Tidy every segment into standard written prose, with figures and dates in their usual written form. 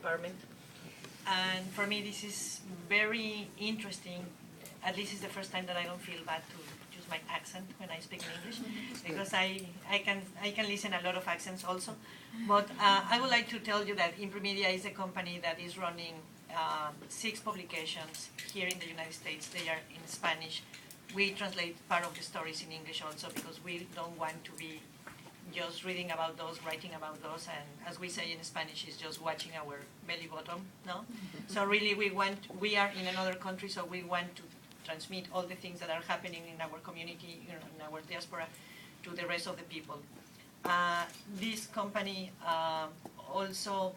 department. And for me, this is very interesting. At least it's the first time that I don't feel bad to use my accent when I speak in English, because I can listen a lot of accents also. But I would like to tell you that Impremedia is a company that is running 6 publications here in the United States. They are in Spanish. We translate part of the stories in English also, because we don't want to be just reading about those, writing about those, and as we say in Spanish, is just watching our belly bottom, no? So really we are in another country, so we want to transmit all the things that are happening in our community, in our diaspora, to the rest of the people. This company also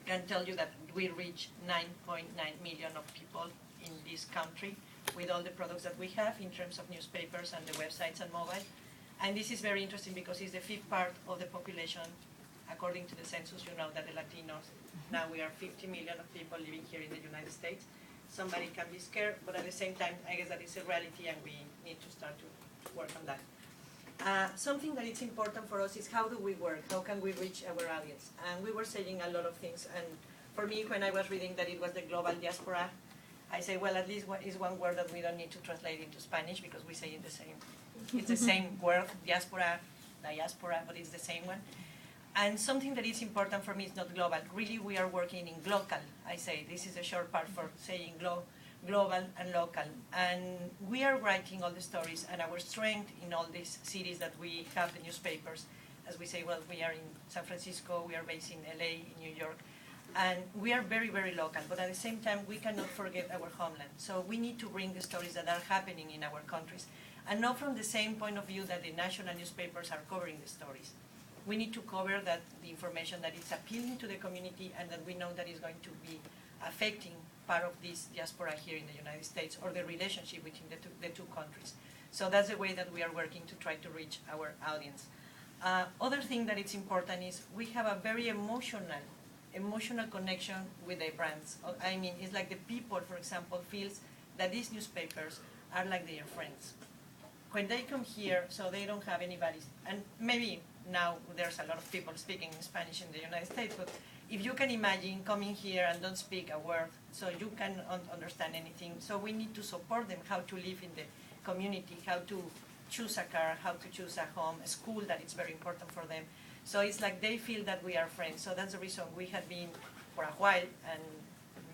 can tell you that we reach 9.9 million of people in this country with all the products that we have in terms of newspapers and the websites and mobile. And this is very interesting because it's the 5th part of the population, according to the census. You know that the Latinos, now we are 50 million of people living here in the United States. Somebody can be scared, but at the same time, I guess that is a reality and we need to start to work on that. Something that is important for us is how do we work? How can we reach our audience? And we were saying a lot of things. And for me, when I was reading that it was the global diaspora, I say, well, at least is one word that we don't need to translate into Spanish, because we say it the same. It's the same word, diaspora, but it's the same one. And something that is important for me is not global. Really, we are working in local. I say this is a short part for saying global and local. And we are writing all the stories, and our strength in all these cities that we have the newspapers, as we say, well, we are in San Francisco, we are based in LA, in New York, and we are very, very local. But at the same time, we cannot forget our homeland. So we need to bring the stories that are happening in our countries, and not from the same point of view that the national newspapers are covering the stories. We need to cover that the information that is appealing to the community and that we know that is going to be affecting part of this diaspora here in the United States, or the relationship between the two countries. So that's the way that we are working to try to reach our audience. Other thing that is important is we have a very emotional connection with the brands. I mean, it's like the people, for example, feels that these newspapers are like their friends. When they come here, so they don't have anybody, and maybe now there's a lot of people speaking Spanish in the United States, but if you can imagine coming here and don't speak a word, so you can't understand anything. So we need to support them how to live in the community, how to choose a car, how to choose a home, a school that is very important for them. So it's like they feel that we are friends. So that's the reason we have been for a while, and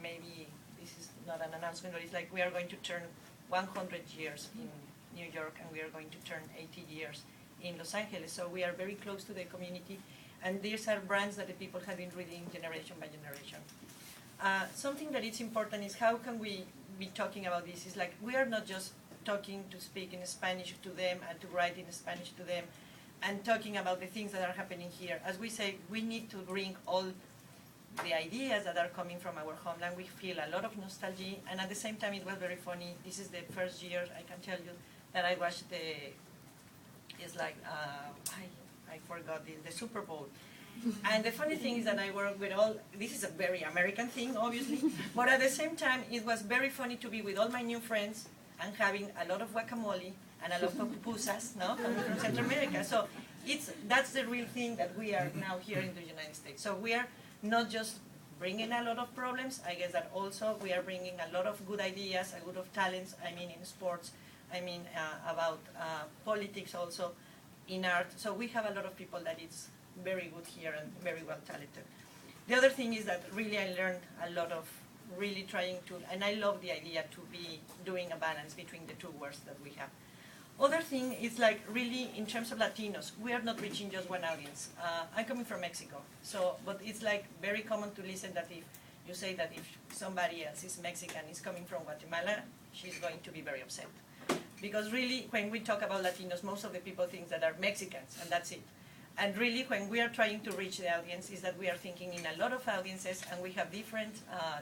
maybe this is not an announcement, but it's like we are going to turn 100 years in New York, and we are going to turn 80 years in Los Angeles. So we are very close to the community, and these are brands that the people have been reading generation by generation. Something that is important is how can we be talking about this? It's like we are not just talking to speak in Spanish to them and to write in Spanish to them and talking about the things that are happening here. As we say, we need to bring all the ideas that are coming from our homeland. We feel a lot of nostalgia, and at the same time it was very funny. This is the first year, I can tell you, that I watched it's like, I forgot the Super Bowl. And the funny thing is that I work with all, this is a very American thing, obviously, but at the same time, it was very funny to be with all my new friends and having a lot of guacamole and a lot of pupusas, no, coming from Central America. So that's the real thing that we are now here in the United States. So we are not just bringing a lot of problems, I guess that also we are bringing a lot of good ideas, a lot of talents, I mean in sports, I mean about politics also, in art. So we have a lot of people that is very good here and very well talented. The other thing is that really I learned a lot of really trying to, and I love the idea to be doing a balance between the two words that we have. Other thing is like really in terms of Latinos, we are not reaching just one audience. I'm coming from Mexico, so but it's like very common to listen that if you say that if somebody else is Mexican is coming from Guatemala, she's going to be very upset. Because really when we talk about Latinos, most of the people think that are Mexicans and that's it. And really when we are trying to reach the audience is that we are thinking in a lot of audiences and we have different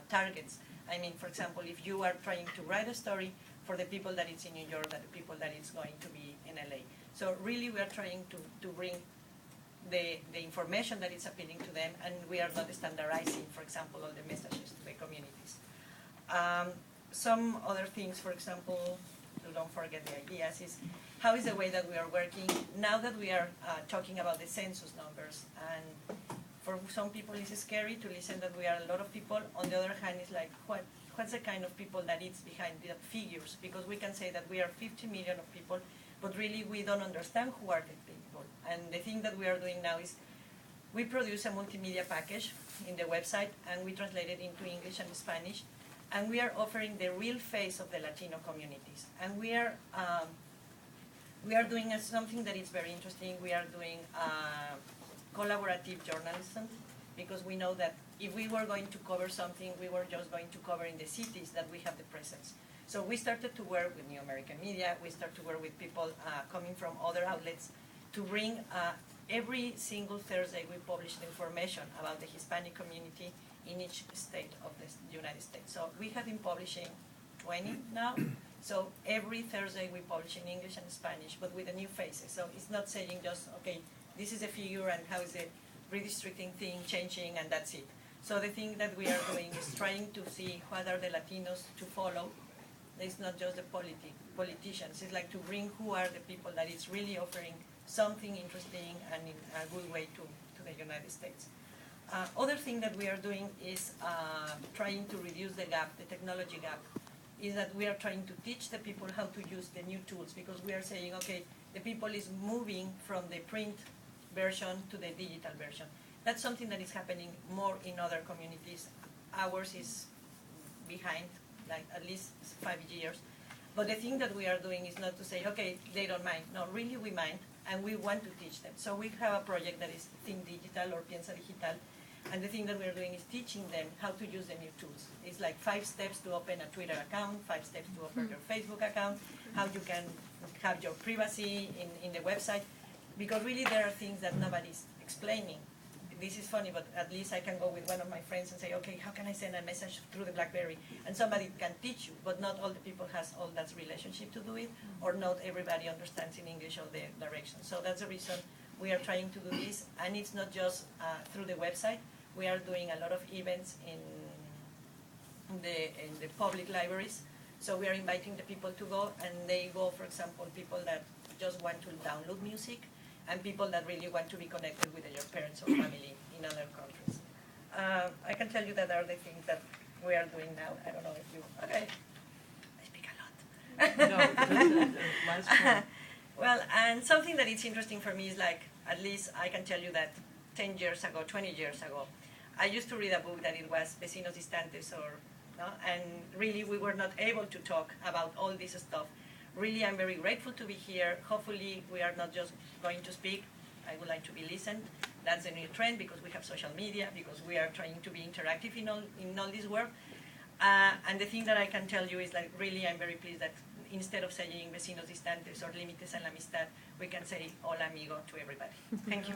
targets. I mean, for example, if you are trying to write a story for the people that is in New York, that the people that is going to be in LA. So really we are trying to bring the information that is appealing to them, and we are not standardizing, for example, all the messages to the communities. Some other things, for example, don't forget the ideas, is how is the way that we are working now that we are talking about the census numbers. And for some people it's scary to listen that we are a lot of people. On the other hand, it's like, what's the kind of people that is behind the figures? Because we can say that we are 50 million of people, but really we don't understand who are the people. And the thing that we are doing now is we produce a multimedia package in the website, and we translate it into English and Spanish, and we are offering the real face of the Latino communities. And we are doing something that is very interesting. We are doing collaborative journalism, because we know that if we were going to cover something, we were just going to cover in the cities that we have the presence. So we started to work with New American Media. We started to work with people coming from other outlets to bring every single Thursday we publish the information about the Hispanic community in each state of the United States. So we have been publishing 20 now. So every Thursday we publish in English and Spanish, but with the new faces. So it's not saying just, okay, this is a figure and how is the redistricting thing changing and that's it. So the thing that we are doing is trying to see what are the Latinos to follow. It's not just the politicians. It's like to bring who are the people that is really offering something interesting and in a good way to the United States. Other thing that we are doing is trying to reduce the gap, the technology gap, is that we are trying to teach the people how to use the new tools, because we are saying, okay, the people is moving from the print version to the digital version. That's something that is happening more in other communities. Ours is behind, like at least 5 years. But the thing that we are doing is not to say, okay, they don't mind. No, really we mind, and we want to teach them. So we have a project that is Think Digital or Piensa Digital, and the thing that we are doing is teaching them how to use the new tools. It's like 5 steps to open a Twitter account, 5 steps to open your Facebook account, how you can have your privacy in the website, because really there are things that nobody's explaining. This is funny, but at least I can go with one of my friends and say, okay, how can I send a message through the BlackBerry? And somebody can teach you, but not all the people has all that relationship to do it, or not everybody understands in English all the directions. So that's the reason we are trying to do this, and it's not just through the website. We are doing a lot of events in the public libraries. So we are inviting the people to go, and they go, for example, people that just want to download music, and people that really want to be connected with their parents or family in other countries. I can tell you that are the things that we are doing now. I don't know if you, okay, I speak a lot. No, last point. Well, and something that is interesting for me is like, at least I can tell you that 10 years ago, 20 years ago, I used to read a book that it was Vecinos Distantes, or, no? And really we were not able to talk about all this stuff. Really, I'm very grateful to be here. Hopefully, we are not just going to speak. I would like to be listened. That's a new trend, because we have social media, because we are trying to be interactive in all this work. And the thing that I can tell you is, like, really, I'm very pleased that instead of saying vecinos distantes or límites a la amistad, we can say hola amigo to everybody. Thank you.